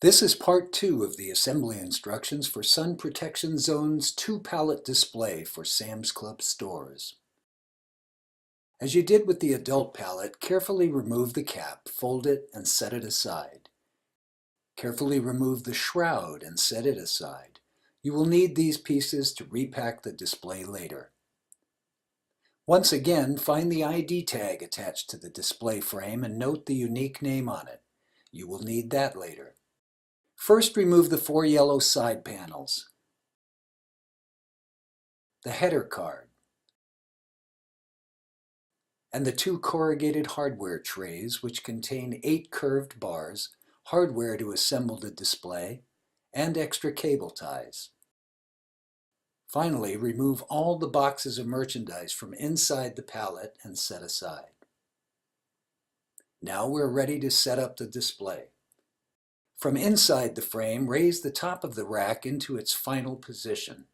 This is part 2 of the assembly instructions for Sun Protection Zone's 2-pallet display for Sam's Club stores. As you did with the adult pallet, carefully remove the cap, fold it, and set it aside. Carefully remove the shroud and set it aside. You will need these pieces to repack the display later. Once again, find the ID tag attached to the display frame and note the unique name on it. You will need that later. First, remove the 4 yellow side panels, the header card, and the 2 corrugated hardware trays, which contain 8 curved bars, hardware to assemble the display, and extra cable ties. Finally, remove all the boxes of merchandise from inside the pallet and set aside. Now we're ready to set up the display. From inside the frame, raise the top of the rack into its final position.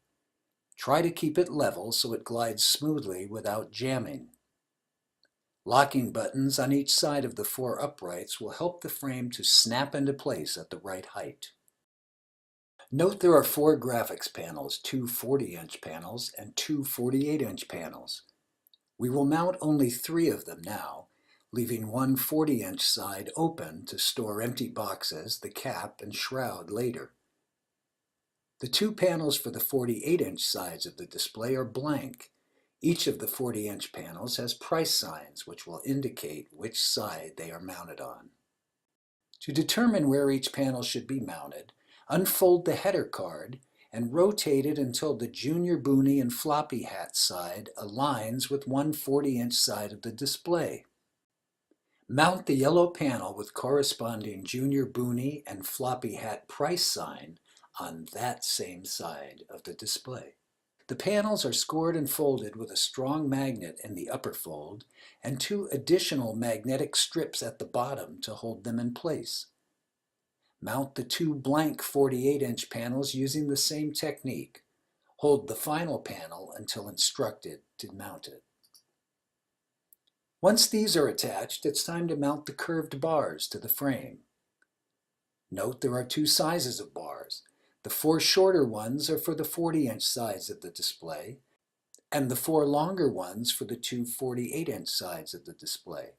Try to keep it level so it glides smoothly without jamming. Locking buttons on each side of the 4 uprights will help the frame to snap into place at the right height. Note there are 4 graphics panels, 2 40-inch panels and 2 48-inch panels. We will mount only 3 of them now, leaving one 40-inch side open to store empty boxes, the cap, and shroud later. The 2 panels for the 48-inch sides of the display are blank. Each of the 40-inch panels has price signs which will indicate which side they are mounted on. To determine where each panel should be mounted, unfold the header card and rotate it until the Junior Boonie and Floppy Hat side aligns with one 40-inch side of the display. Mount the yellow panel with corresponding Junior Boonie and Floppy Hat price sign on that same side of the display. The panels are scored and folded with a strong magnet in the upper fold and 2 additional magnetic strips at the bottom to hold them in place. Mount the 2 blank 48-inch panels using the same technique. Hold the final panel until instructed to mount it. Once these are attached, it's time to mount the curved bars to the frame. Note there are 2 sizes of bars. The 4 shorter ones are for the 40-inch sides of the display, and the 4 longer ones for the 2 48-inch sides of the display.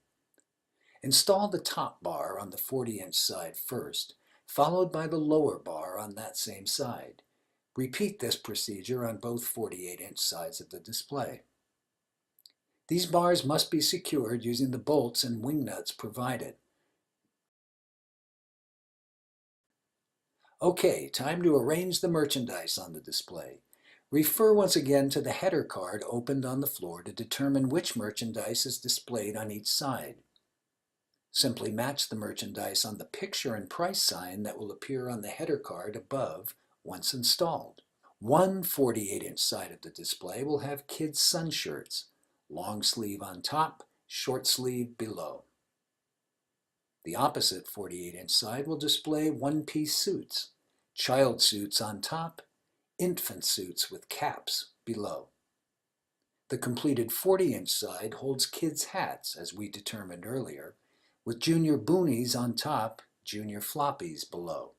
Install the top bar on the 40-inch side first, followed by the lower bar on that same side. Repeat this procedure on both 48-inch sides of the display. These bars must be secured using the bolts and wing nuts provided. Okay, time to arrange the merchandise on the display. Refer once again to the header card opened on the floor to determine which merchandise is displayed on each side. Simply match the merchandise on the picture and price sign that will appear on the header card above once installed. One 48-inch side of the display will have kids' sun shirts, long sleeve on top, short sleeve below. The opposite 48-inch side will display one-piece suits, child suits on top, infant suits with caps below. The completed 40-inch side holds kids' hats, as we determined earlier, with Junior Boonies on top, Junior Floppies below.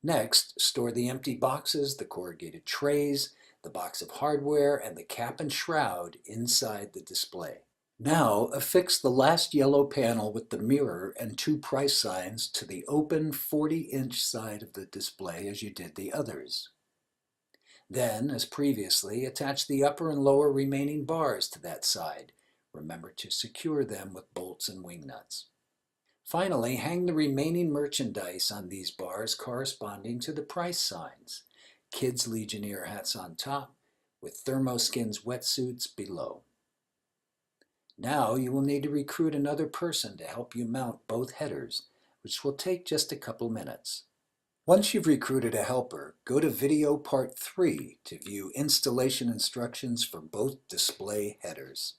Next, store the empty boxes, the corrugated trays, the box of hardware, and the cap and shroud inside the display. Now, affix the last yellow panel with the mirror and 2 price signs to the open 40-inch side of the display as you did the others. Then, as previously, attach the upper and lower remaining bars to that side. Remember to secure them with bolts and wing nuts. Finally, hang the remaining merchandise on these bars corresponding to the price signs. Kids' Legionnaire hats on top, with Thermoskins wetsuits below. Now you will need to recruit another person to help you mount both headers, which will take just a couple minutes. Once you've recruited a helper, go to video part 3 to view installation instructions for both display headers.